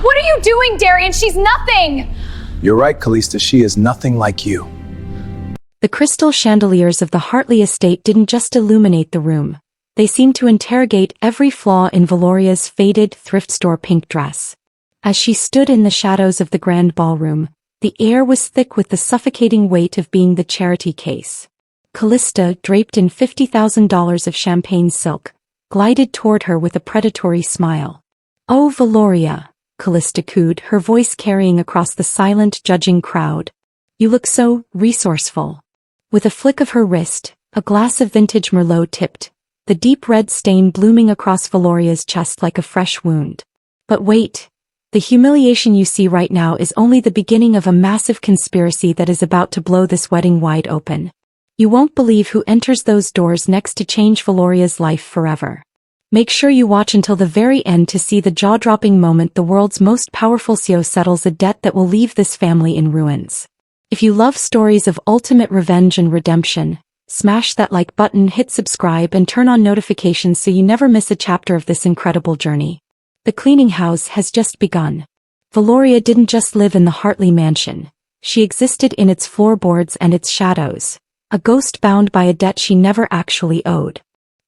What are you doing, Darian? She's nothing! You're right, Callista, she is nothing like you. The crystal chandeliers of the Hartley estate didn't just illuminate the room. They seemed to interrogate every flaw in Veloria's faded thrift store pink dress. As she stood in the shadows of the grand ballroom, the air was thick with the suffocating weight of being the charity case. Callista, draped in $50,000 of champagne silk, glided toward her with a predatory smile. "Oh, Veloria," Callista cooed, her voice carrying across the silent, judging crowd. "You look so resourceful." With a flick of her wrist, a glass of vintage Merlot tipped, the deep red stain blooming across Veloria's chest like a fresh wound. But wait. The humiliation you see right now is only the beginning of a massive conspiracy that is about to blow this wedding wide open. You won't believe who enters those doors next to change Veloria's life forever. Make sure you watch until the very end to see the jaw-dropping moment the world's most powerful CEO settles a debt that will leave this family in ruins. If you love stories of ultimate revenge and redemption, smash that like button, hit subscribe, and turn on notifications so you never miss a chapter of this incredible journey. The cleaning house has just begun. Veloria didn't just live in the Hartley mansion. She existed in its floorboards and its shadows, a ghost bound by a debt she never actually owed.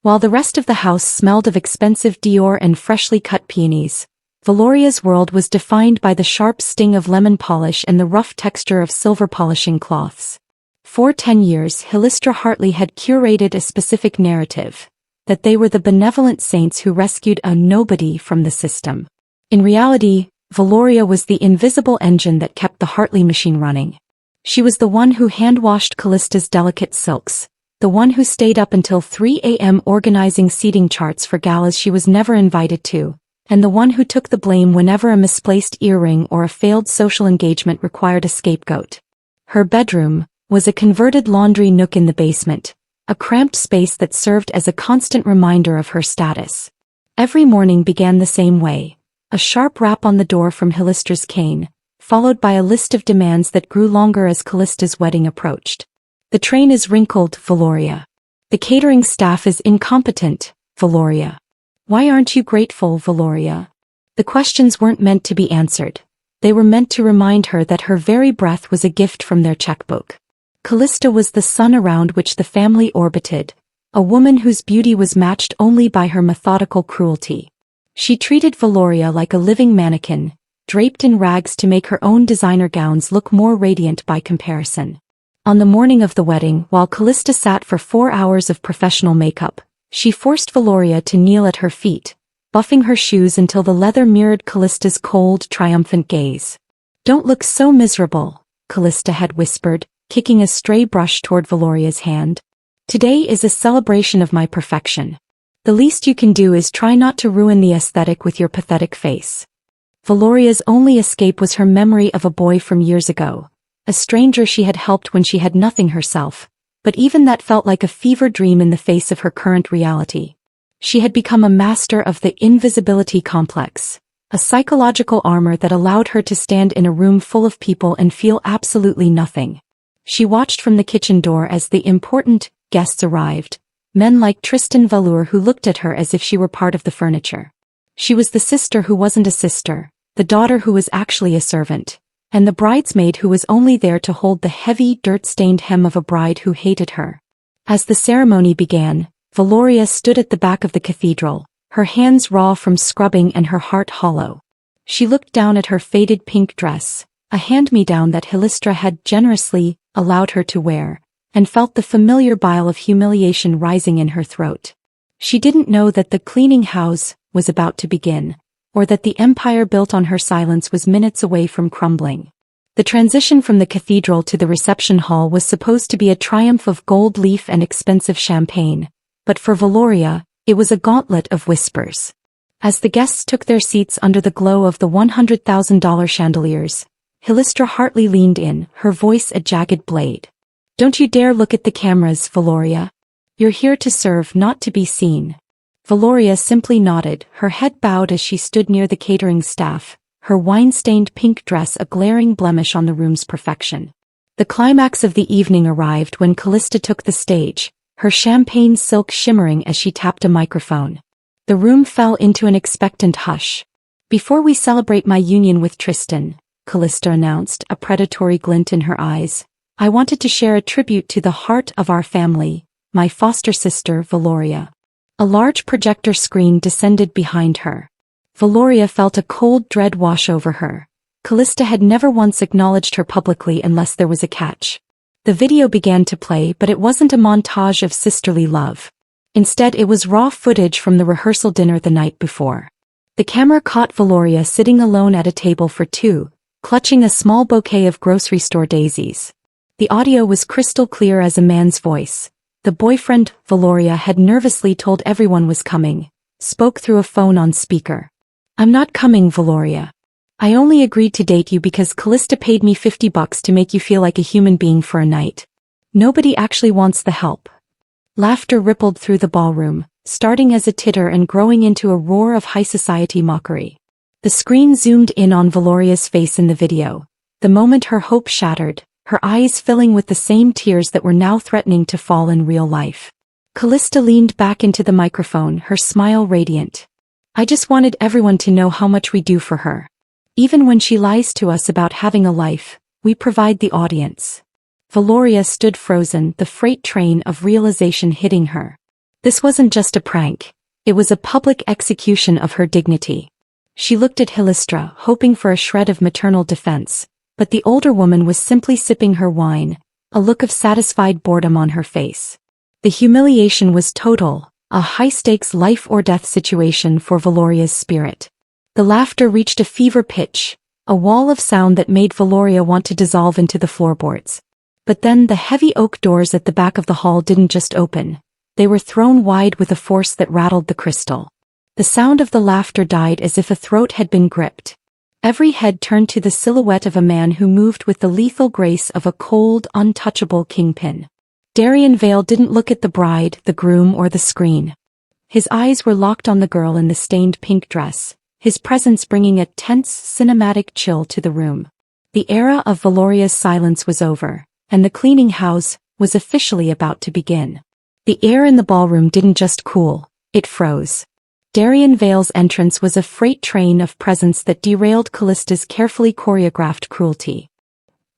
While the rest of the house smelled of expensive Dior and freshly cut peonies, Veloria's world was defined by the sharp sting of lemon polish and the rough texture of silver polishing cloths. For 10 years, Hillistra Hartley had curated a specific narrative, that they were the benevolent saints who rescued a nobody from the system. In reality, Veloria was the invisible engine that kept the Hartley machine running. She was the one who hand-washed Callista's delicate silks, the one who stayed up until 3 a.m. organizing seating charts for galas she was never invited to, and the one who took the blame whenever a misplaced earring or a failed social engagement required a scapegoat. Her bedroom was a converted laundry nook in the basement, a cramped space that served as a constant reminder of her status. Every morning began the same way, a sharp rap on the door from Hillistra's cane, followed by a list of demands that grew longer as Callista's wedding approached. The train is wrinkled, Veloria. The catering staff is incompetent, Veloria. Why aren't you grateful, Veloria? The questions weren't meant to be answered. They were meant to remind her that her very breath was a gift from their checkbook. Callista was the sun around which the family orbited, a woman whose beauty was matched only by her methodical cruelty. She treated Veloria like a living mannequin, draped in rags to make her own designer gowns look more radiant by comparison. On the morning of the wedding, while Callista sat for 4 hours of professional makeup, she forced Veloria to kneel at her feet, buffing her shoes until the leather mirrored Callista's cold, triumphant gaze. "Don't look so miserable," Callista had whispered, kicking a stray brush toward Veloria's hand. "Today is a celebration of my perfection. The least you can do is try not to ruin the aesthetic with your pathetic face." Veloria's only escape was her memory of a boy from years ago, a stranger she had helped when she had nothing herself, but even that felt like a fever dream in the face of her current reality. She had become a master of the invisibility complex, a psychological armor that allowed her to stand in a room full of people and feel absolutely nothing. She watched from the kitchen door as the important guests arrived, men like Tristan Velour who looked at her as if she were part of the furniture. She was the sister who wasn't a sister, the daughter who was actually a servant, and the bridesmaid who was only there to hold the heavy, dirt-stained hem of a bride who hated her. As the ceremony began, Veloria stood at the back of the cathedral, her hands raw from scrubbing and her heart hollow. She looked down at her faded pink dress, a hand-me-down that Hillistra had generously allowed her to wear, and felt the familiar bile of humiliation rising in her throat. She didn't know that the cleaning house was about to begin, or that the empire built on her silence was minutes away from crumbling. The transition from the cathedral to the reception hall was supposed to be a triumph of gold leaf and expensive champagne, but for Veloria, it was a gauntlet of whispers. As the guests took their seats under the glow of the $100,000 chandeliers, Hillistra Hartley leaned in, her voice a jagged blade. "Don't you dare look at the cameras, Veloria. You're here to serve, not to be seen." Veloria simply nodded, her head bowed as she stood near the catering staff, her wine-stained pink dress a glaring blemish on the room's perfection. The climax of the evening arrived when Callista took the stage, her champagne silk shimmering as she tapped a microphone. The room fell into an expectant hush. Before we celebrate my union with Tristan, Callista announced, a predatory glint in her eyes, I wanted to share a tribute to the heart of our family, my foster sister Veloria. A large projector screen descended behind her. Veloria felt a cold dread wash over her. Callista had never once acknowledged her publicly unless there was a catch. The video began to play, but it wasn't a montage of sisterly love. Instead, it was raw footage from the rehearsal dinner the night before. The camera caught Veloria sitting alone at a table for two, clutching a small bouquet of grocery store daisies. The audio was crystal clear as a man's voice. The boyfriend, Veloria had nervously told everyone was coming, spoke through a phone on speaker. I'm not coming, Veloria. I only agreed to date you because Callista paid me $50 to make you feel like a human being for a night. Nobody actually wants the help. Laughter rippled through the ballroom, starting as a titter and growing into a roar of high society mockery. The screen zoomed in on Veloria's face in the video. The moment her hope shattered, her eyes filling with the same tears that were now threatening to fall in real life. Callista leaned back into the microphone, her smile radiant. I just wanted everyone to know how much we do for her. Even when she lies to us about having a life, we provide the audience. Veloria stood frozen, the freight train of realization hitting her. This wasn't just a prank. It was a public execution of her dignity. She looked at Hilistra, hoping for a shred of maternal defense, but the older woman was simply sipping her wine, a look of satisfied boredom on her face. The humiliation was total, a high-stakes life-or-death situation for Veloria's spirit. The laughter reached a fever pitch, a wall of sound that made Veloria want to dissolve into the floorboards. But then the heavy oak doors at the back of the hall didn't just open. They were thrown wide with a force that rattled the crystal. The sound of the laughter died as if a throat had been gripped. Every head turned to the silhouette of a man who moved with the lethal grace of a cold, untouchable kingpin. Darian Vale didn't look at the bride, the groom, or the screen. His eyes were locked on the girl in the stained pink dress, his presence bringing a tense, cinematic chill to the room. The era of Veloria's silence was over, and the cleaning house was officially about to begin. The air in the ballroom didn't just cool, it froze. Darian Vale's entrance was a freight train of presence that derailed Callista's carefully choreographed cruelty.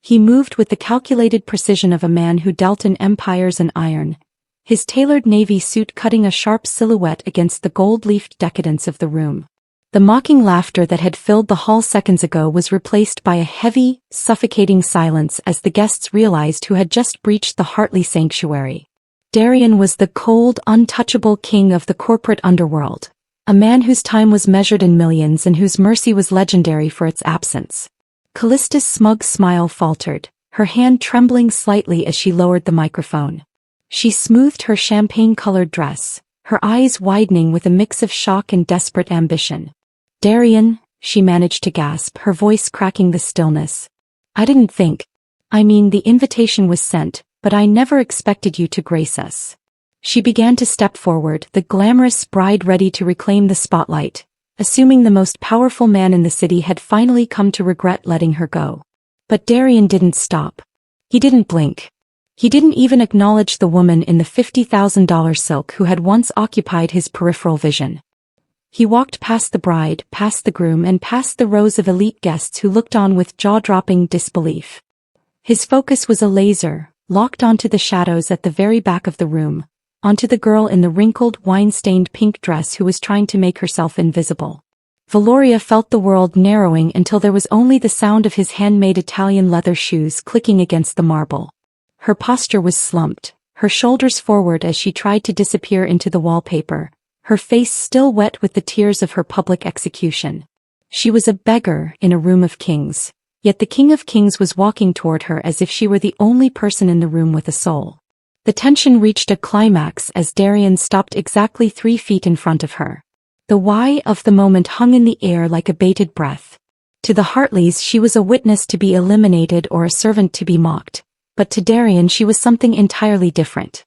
He moved with the calculated precision of a man who dealt in empires and iron, his tailored navy suit cutting a sharp silhouette against the gold-leafed decadence of the room. The mocking laughter that had filled the hall seconds ago was replaced by a heavy, suffocating silence as the guests realized who had just breached the Hartley sanctuary. Darian was the cold, untouchable king of the corporate underworld, a man whose time was measured in millions and whose mercy was legendary for its absence. Callista's smug smile faltered, her hand trembling slightly as she lowered the microphone. She smoothed her champagne-colored dress, her eyes widening with a mix of shock and desperate ambition. Darian, she managed to gasp, her voice cracking the stillness. I didn't think. I mean, the invitation was sent, but I never expected you to grace us. She began to step forward, the glamorous bride ready to reclaim the spotlight, assuming the most powerful man in the city had finally come to regret letting her go. But Darian didn't stop. He didn't blink. He didn't even acknowledge the woman in the $50,000 silk who had once occupied his peripheral vision. He walked past the bride, past the groom, and past the rows of elite guests who looked on with jaw-dropping disbelief. His focus was a laser, locked onto the shadows at the very back of the room, onto the girl in the wrinkled, wine-stained pink dress who was trying to make herself invisible. Veloria felt the world narrowing until there was only the sound of his handmade Italian leather shoes clicking against the marble. Her posture was slumped, her shoulders forward as she tried to disappear into the wallpaper, her face still wet with the tears of her public execution. She was a beggar in a room of kings, yet the King of Kings was walking toward her as if she were the only person in the room with a soul. The tension reached a climax as Darian stopped exactly 3 feet in front of her. The why of the moment hung in the air like a bated breath. To the Hartleys she was a witness to be eliminated or a servant to be mocked, but to Darian she was something entirely different.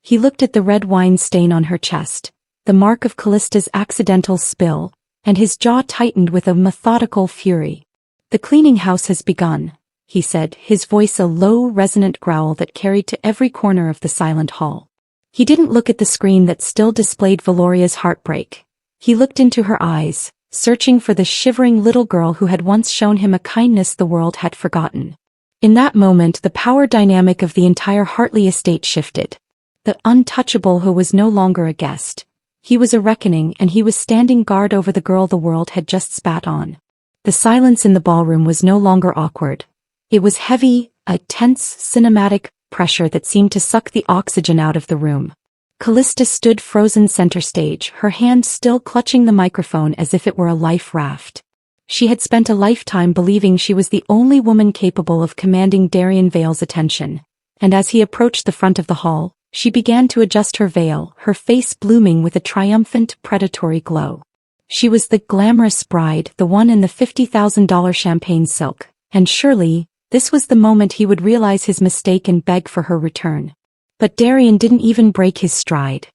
He looked at the red wine stain on her chest, the mark of Callista's accidental spill, and his jaw tightened with a methodical fury. The cleaning house has begun, he said, his voice a low, resonant growl that carried to every corner of the silent hall. He didn't look at the screen that still displayed Veloria's heartbreak. He looked into her eyes, searching for the shivering little girl who had once shown him a kindness the world had forgotten. In that moment, the power dynamic of the entire Hartley estate shifted. The untouchable who was no longer a guest. He was a reckoning, and he was standing guard over the girl the world had just spat on. The silence in the ballroom was no longer awkward. It was heavy, a tense, cinematic pressure that seemed to suck the oxygen out of the room. Callista stood frozen center stage, her hand still clutching the microphone as if it were a life raft. She had spent a lifetime believing she was the only woman capable of commanding Darian Vale's attention, and as he approached the front of the hall, she began to adjust her veil, her face blooming with a triumphant, predatory glow. She was the glamorous bride, the one in the $50,000 champagne silk, and surely, this was the moment he would realize his mistake and beg for her return. But Darian didn't even break his stride.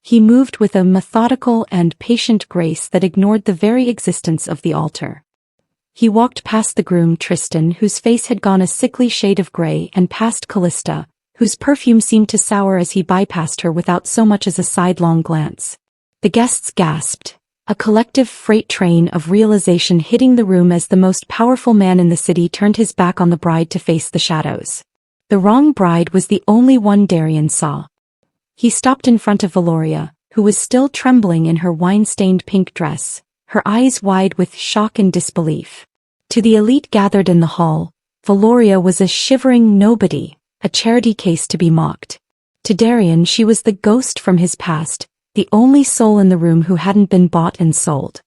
He moved with a methodical and patient grace that ignored the very existence of the altar. He walked past the groom Tristan, whose face had gone a sickly shade of gray, and past Callista, whose perfume seemed to sour as he bypassed her without so much as a sidelong glance. The guests gasped, a collective freight train of realization hitting the room as the most powerful man in the city turned his back on the bride to face the shadows. The wrong bride was the only one Darian saw. He stopped in front of Veloria, who was still trembling in her wine-stained pink dress, her eyes wide with shock and disbelief. To the elite gathered in the hall, Veloria was a shivering nobody, a charity case to be mocked. To Darian, she was the ghost from his past, the only soul in the room who hadn't been bought and sold.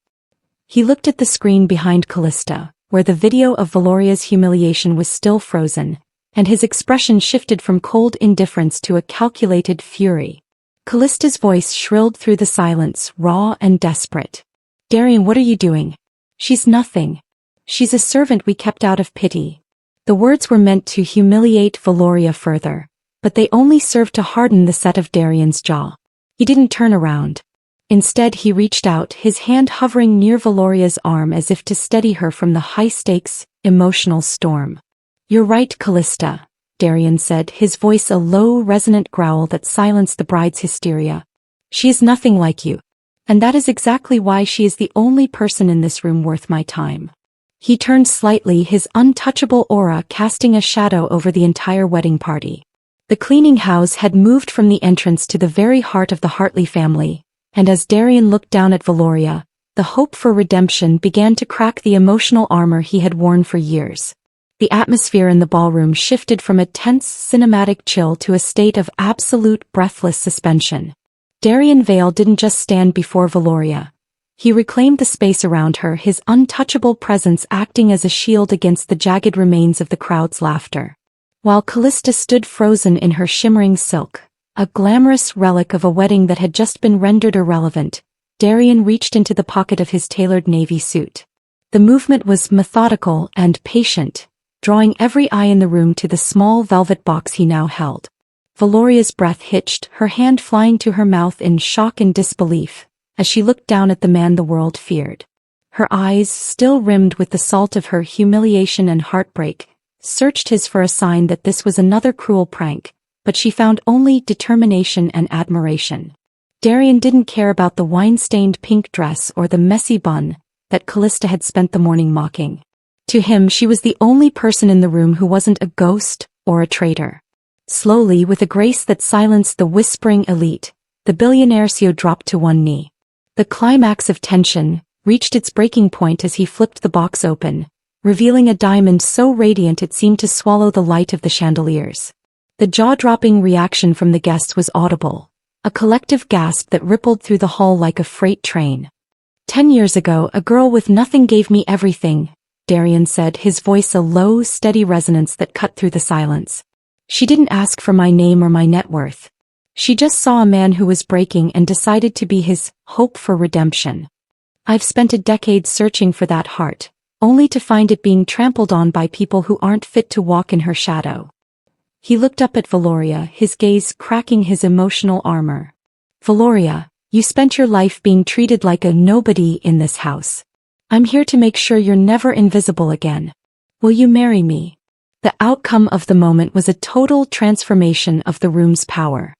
He looked at the screen behind Callista, where the video of Veloria's humiliation was still frozen, and his expression shifted from cold indifference to a calculated fury. Callista's voice shrilled through the silence, raw and desperate. "Darian, what are you doing? She's nothing. She's a servant we kept out of pity." The words were meant to humiliate Veloria further, but they only served to harden the set of Darian's jaw. He didn't turn around. Instead, he reached out, his hand hovering near Veloria's arm as if to steady her from the high-stakes, emotional storm. "You're right, Callista," Darian said, his voice a low, resonant growl that silenced the bride's hysteria. "She is nothing like you. And that is exactly why she is the only person in this room worth my time." He turned slightly, his untouchable aura casting a shadow over the entire wedding party. The cleaning house had moved from the entrance to the very heart of the Hartley family, and as Darian looked down at Veloria, the hope for redemption began to crack the emotional armor he had worn for years. The atmosphere in the ballroom shifted from a tense, cinematic chill to a state of absolute, breathless suspension. Darian Vale didn't just stand before Veloria. He reclaimed the space around her, his untouchable presence acting as a shield against the jagged remains of the crowd's laughter. While Callista stood frozen in her shimmering silk, a glamorous relic of a wedding that had just been rendered irrelevant, Darian reached into the pocket of his tailored navy suit. The movement was methodical and patient, drawing every eye in the room to the small velvet box he now held. Veloria's breath hitched, her hand flying to her mouth in shock and disbelief, as she looked down at the man the world feared. Her eyes, still rimmed with the salt of her humiliation and heartbreak, searched his for a sign that this was another cruel prank, but she found only determination and admiration. Darian didn't care about the wine-stained pink dress or the messy bun that Callista had spent the morning mocking. To him, she was the only person in the room who wasn't a ghost or a traitor. Slowly, with a grace that silenced the whispering elite, the billionaire CEO dropped to one knee. The climax of tension reached its breaking point as he flipped the box open, revealing a diamond so radiant it seemed to swallow the light of the chandeliers. The jaw-dropping reaction from the guests was audible, a collective gasp that rippled through the hall like a freight train. 10 years ago, a girl with nothing gave me everything, Darian said, his voice a low, steady resonance that cut through the silence. She didn't ask for my name or my net worth. She just saw a man who was breaking and decided to be his hope for redemption. I've spent a decade searching for that heart, only to find it being trampled on by people who aren't fit to walk in her shadow. He looked up at Veloria, his gaze cracking his emotional armor. Veloria, you spent your life being treated like a nobody in this house. I'm here to make sure you're never invisible again. Will you marry me? The outcome of the moment was a total transformation of the room's power.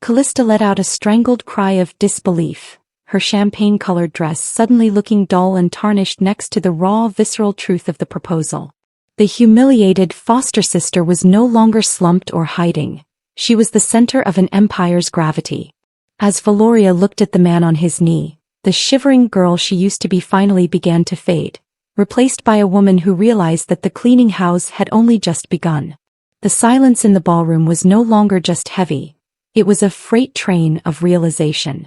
Callista let out a strangled cry of disbelief, her champagne-colored dress suddenly looking dull and tarnished next to the raw, visceral truth of the proposal. The humiliated foster sister was no longer slumped or hiding. She was the center of an empire's gravity. As Veloria looked at the man on his knee, the shivering girl she used to be finally began to fade, replaced by a woman who realized that the cleaning house had only just begun. The silence in the ballroom was no longer just heavy. It was a freight train of realization.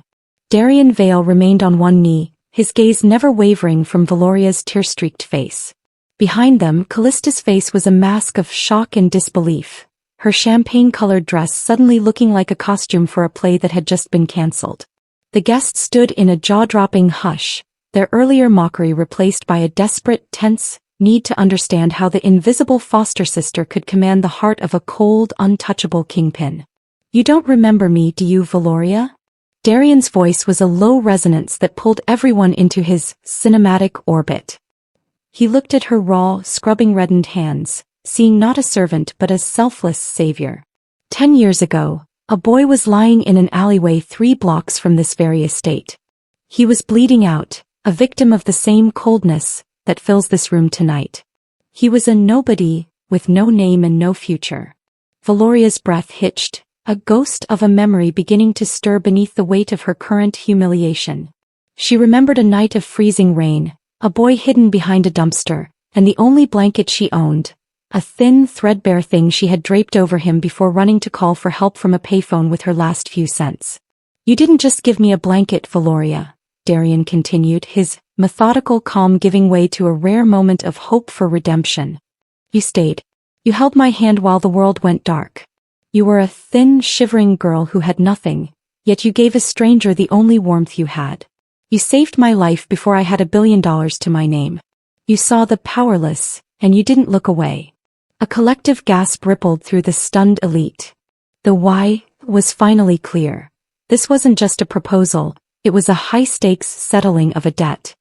Darian Vale remained on one knee, his gaze never wavering from Veloria's tear-streaked face. Behind them, Callista's face was a mask of shock and disbelief, her champagne-colored dress suddenly looking like a costume for a play that had just been cancelled. The guests stood in a jaw-dropping hush, their earlier mockery replaced by a desperate, tense need to understand how the invisible foster sister could command the heart of a cold, untouchable kingpin. "You don't remember me, do you, Veloria?" Darian's voice was a low resonance that pulled everyone into his cinematic orbit. He looked at her raw, scrubbing-reddened hands, seeing not a servant but a selfless savior. 10 years ago, a boy was lying in an alleyway 3 blocks from this very estate. He was bleeding out, a victim of the same coldness that fills this room tonight. He was a nobody, with no name and no future. Veloria's breath hitched, a ghost of a memory beginning to stir beneath the weight of her current humiliation. She remembered a night of freezing rain, a boy hidden behind a dumpster, and the only blanket she owned, a thin, threadbare thing she had draped over him before running to call for help from a payphone with her last few cents. "You didn't just give me a blanket, Veloria," Darian continued, his methodical calm giving way to a rare moment of hope for redemption. "You stayed. You held my hand while the world went dark. You were a thin, shivering girl who had nothing, yet you gave a stranger the only warmth you had. You saved my life before I had $1 billion to my name. You saw the powerless, and you didn't look away." A collective gasp rippled through the stunned elite. The why was finally clear. This wasn't just a proposal, it was a high-stakes settling of a debt.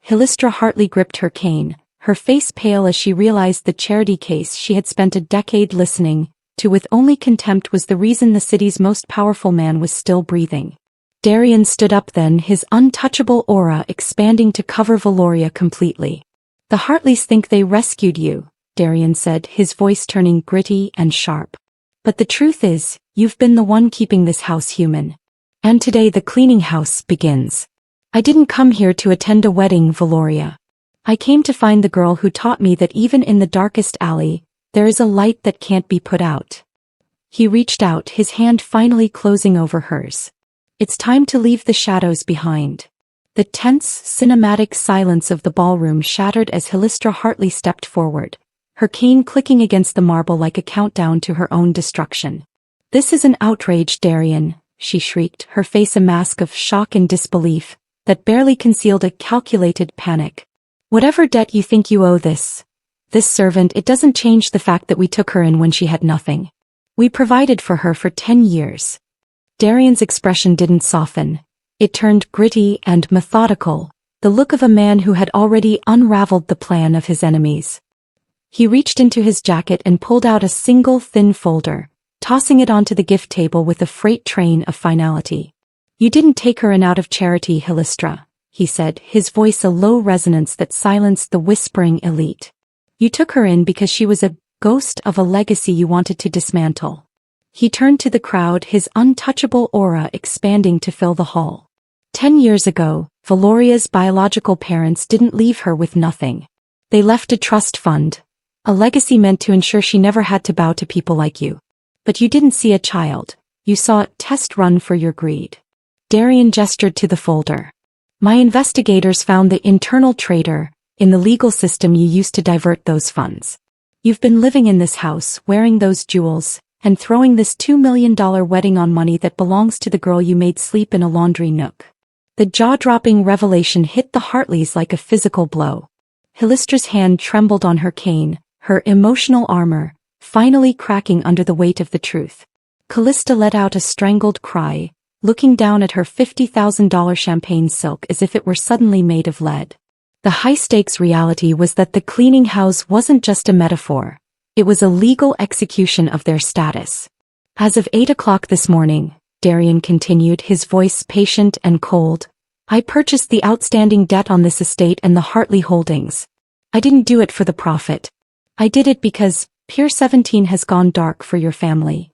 Hilistra Hartley gripped her cane, her face pale as she realized the charity case she had spent a decade listening to with only contempt was the reason the city's most powerful man was still breathing. Darian stood up then, his untouchable aura expanding to cover Veloria completely. "The Hartleys think they rescued you," Darian said, his voice turning gritty and sharp. "But the truth is, you've been the one keeping this house human. And today the cleaning house begins. I didn't come here to attend a wedding, Veloria. I came to find the girl who taught me that even in the darkest alley, there is a light that can't be put out." He reached out, his hand finally closing over hers. "It's time to leave the shadows behind." The tense, cinematic silence of the ballroom shattered as Hilistra Hartley stepped forward, her cane clicking against the marble like a countdown to her own destruction. "This is an outrage, Darian," she shrieked, her face a mask of shock and disbelief that barely concealed a calculated panic. "Whatever debt you think you owe this servant, it doesn't change the fact that we took her in when she had nothing. We provided for her for 10 years. Darian's expression didn't soften. It turned gritty and methodical, the look of a man who had already unraveled the plan of his enemies. He reached into his jacket and pulled out a single thin folder, tossing it onto the gift table with a freight train of finality. "You didn't take her in out of charity, Hilistra," he said, his voice a low resonance that silenced the whispering elite. "You took her in because she was a ghost of a legacy you wanted to dismantle." He turned to the crowd, his untouchable aura expanding to fill the hall. 10 years ago, Veloria's biological parents didn't leave her with nothing. They left a trust fund, a legacy meant to ensure she never had to bow to people like you. But you didn't see a child, you saw a test run for your greed. Darian gestured to the folder. "My investigators found the internal traitor in the legal system you used to divert those funds. You've been living in this house, wearing those jewels, and throwing this $2 million wedding on money that belongs to the girl you made sleep in a laundry nook." The jaw-dropping revelation hit the Hartleys like a physical blow. Hilistra's hand trembled on her cane, her emotional armor finally cracking under the weight of the truth. Callista let out a strangled cry, looking down at her $50,000 champagne silk as if it were suddenly made of lead. The high-stakes reality was that the cleaning house wasn't just a metaphor. It was a legal execution of their status. "As of 8 o'clock this morning," Darian continued, his voice patient and cold, I purchased the outstanding debt on this estate and the Hartley holdings. I didn't do it for the profit. I did it because Pier 17 has gone dark for your family.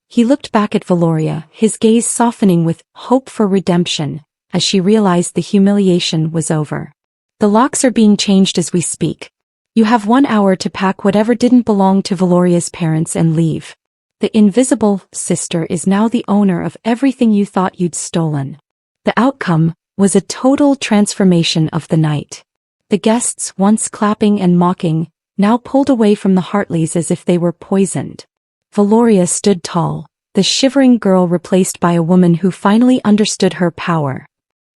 He looked back at Veloria, his gaze softening with hope for redemption, as she realized the humiliation was over. The locks are being changed as we speak. You have 1 hour to pack whatever didn't belong to Veloria's parents and leave. The invisible sister is now the owner of everything you thought you'd stolen. The outcome was a total transformation of the night. The guests, once clapping and mocking, now pulled away from the Hartleys as if they were poisoned. Veloria stood tall, the shivering girl replaced by a woman who finally understood her power.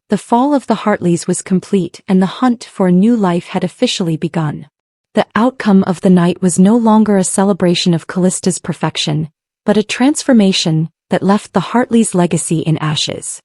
The fall of the Hartleys was complete and the hunt for a new life had officially begun. The outcome of the night was no longer a celebration of Callista's perfection, but a transformation that left the Hartleys' legacy in ashes.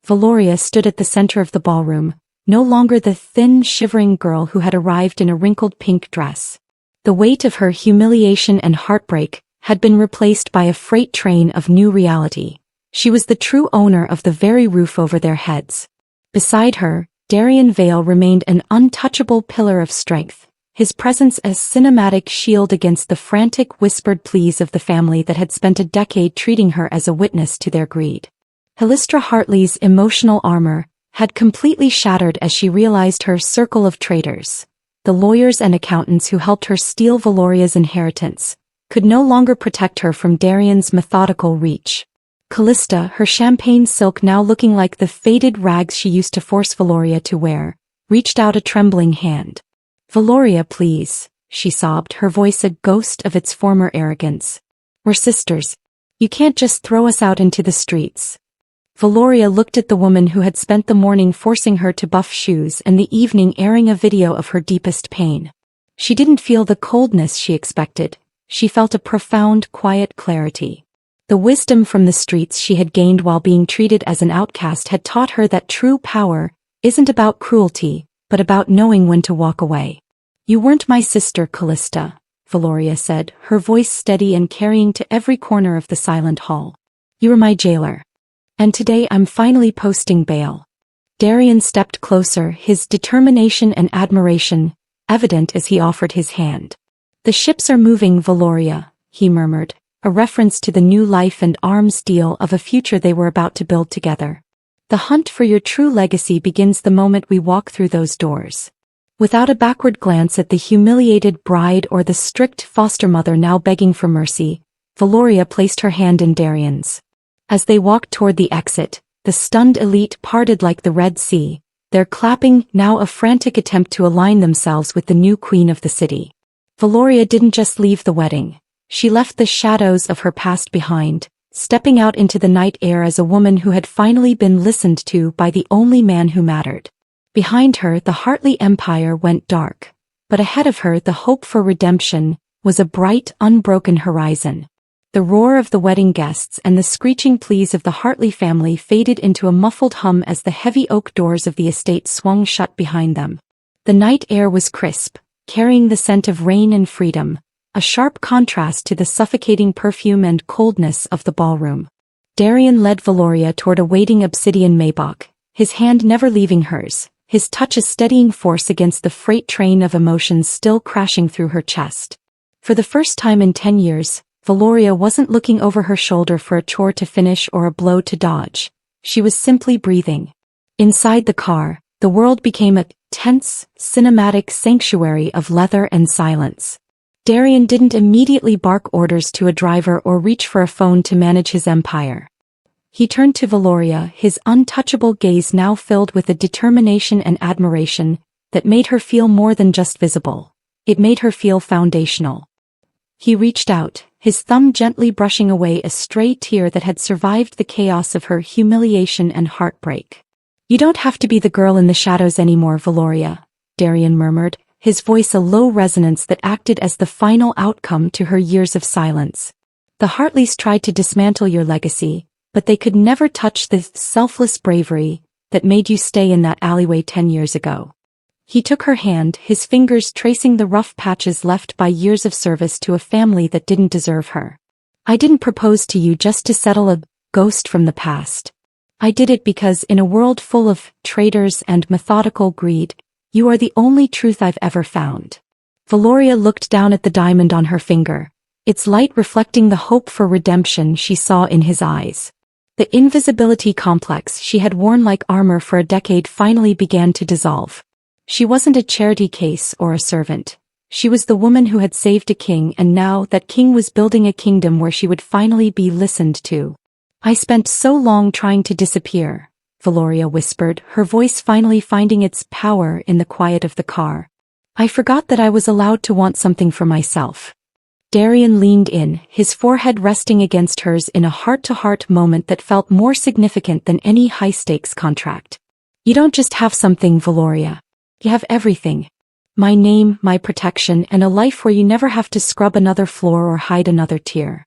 Veloria stood at the center of the ballroom, no longer the thin, shivering girl who had arrived in a wrinkled pink dress. The weight of her humiliation and heartbreak had been replaced by a freight train of new reality. She was the true owner of the very roof over their heads. Beside her, Darian Vale remained an untouchable pillar of strength, his presence a cinematic shield against the frantic whispered pleas of the family that had spent a decade treating her as a witness to their greed. Calista Hartley's emotional armor had completely shattered as she realized her circle of traitors, the lawyers and accountants who helped her steal Veloria's inheritance, could no longer protect her from Darian's methodical reach. Calista, her champagne silk now looking like the faded rags she used to force Veloria to wear, reached out a trembling hand. "Veloria, please," she sobbed, her voice a ghost of its former arrogance. "We're sisters. You can't just throw us out into the streets." Veloria looked at the woman who had spent the morning forcing her to buff shoes and the evening airing a video of her deepest pain. She didn't feel the coldness she expected. She felt a profound, quiet clarity. The wisdom from the streets she had gained while being treated as an outcast had taught her that true power isn't about cruelty, but about knowing when to walk away. "You weren't my sister, Calista," Veloria said, her voice steady and carrying to every corner of the silent hall. "You were my jailer. And today I'm finally posting bail." Darian stepped closer, his determination and admiration evident as he offered his hand. "The ships are moving, Veloria," he murmured, a reference to the new life and arms deal of a future they were about to build together. "The hunt for your true legacy begins the moment we walk through those doors." Without a backward glance at the humiliated bride or the strict foster mother now begging for mercy, Veloria placed her hand in Darian's. As they walked toward the exit, the stunned elite parted like the Red Sea, their clapping now a frantic attempt to align themselves with the new queen of the city. Veloria didn't just leave the wedding. She left the shadows of her past behind, stepping out into the night air as a woman who had finally been listened to by the only man who mattered. Behind her, the Hartley Empire went dark, but ahead of her, the hope for redemption was a bright, unbroken horizon. The roar of the wedding guests and the screeching pleas of the Hartley family faded into a muffled hum as the heavy oak doors of the estate swung shut behind them. The night air was crisp, carrying the scent of rain and freedom, a sharp contrast to the suffocating perfume and coldness of the ballroom. Darian led Veloria toward a waiting obsidian Maybach, his hand never leaving hers, his touch a steadying force against the freight train of emotions still crashing through her chest. For the first time in 10 years, Veloria wasn't looking over her shoulder for a chore to finish or a blow to dodge. She was simply breathing. Inside the car, the world became a tense, cinematic sanctuary of leather and silence. Darian didn't immediately bark orders to a driver or reach for a phone to manage his empire. He turned to Veloria, his untouchable gaze now filled with a determination and admiration that made her feel more than just visible. It made her feel foundational. He reached out, his thumb gently brushing away a stray tear that had survived the chaos of her humiliation and heartbreak. "You don't have to be the girl in the shadows anymore, Veloria," Darian murmured, his voice a low resonance that acted as the final outcome to her years of silence. "The Hartleys tried to dismantle your legacy, but they could never touch the selfless bravery that made you stay in that alleyway 10 years ago." He took her hand, his fingers tracing the rough patches left by years of service to a family that didn't deserve her. "I didn't propose to you just to settle a ghost from the past. I did it because in a world full of traitors and methodical greed, you are the only truth I've ever found. Veloria looked down at the diamond on her finger, its light reflecting the hope for redemption she saw in his eyes. The invisibility complex she had worn like armor for a decade finally began to dissolve. She wasn't a charity case or a servant. She was the woman who had saved a king, and now that king was building a kingdom where she would finally be listened to. I spent so long trying to disappear, Veloria whispered, her voice finally finding its power in the quiet of the car. I forgot that I was allowed to want something for myself. Darian leaned in, his forehead resting against hers in a heart-to-heart moment that felt more significant than any high-stakes contract. You don't just have something, Veloria. You have everything. My name, my protection, and a life where you never have to scrub another floor or hide another tear.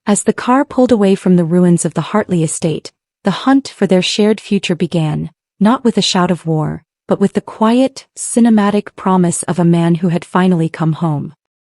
As the car pulled away from the ruins of the Hartley estate, the hunt for their shared future began, not with a shout of war, but with the quiet, cinematic promise of a man who had finally come home.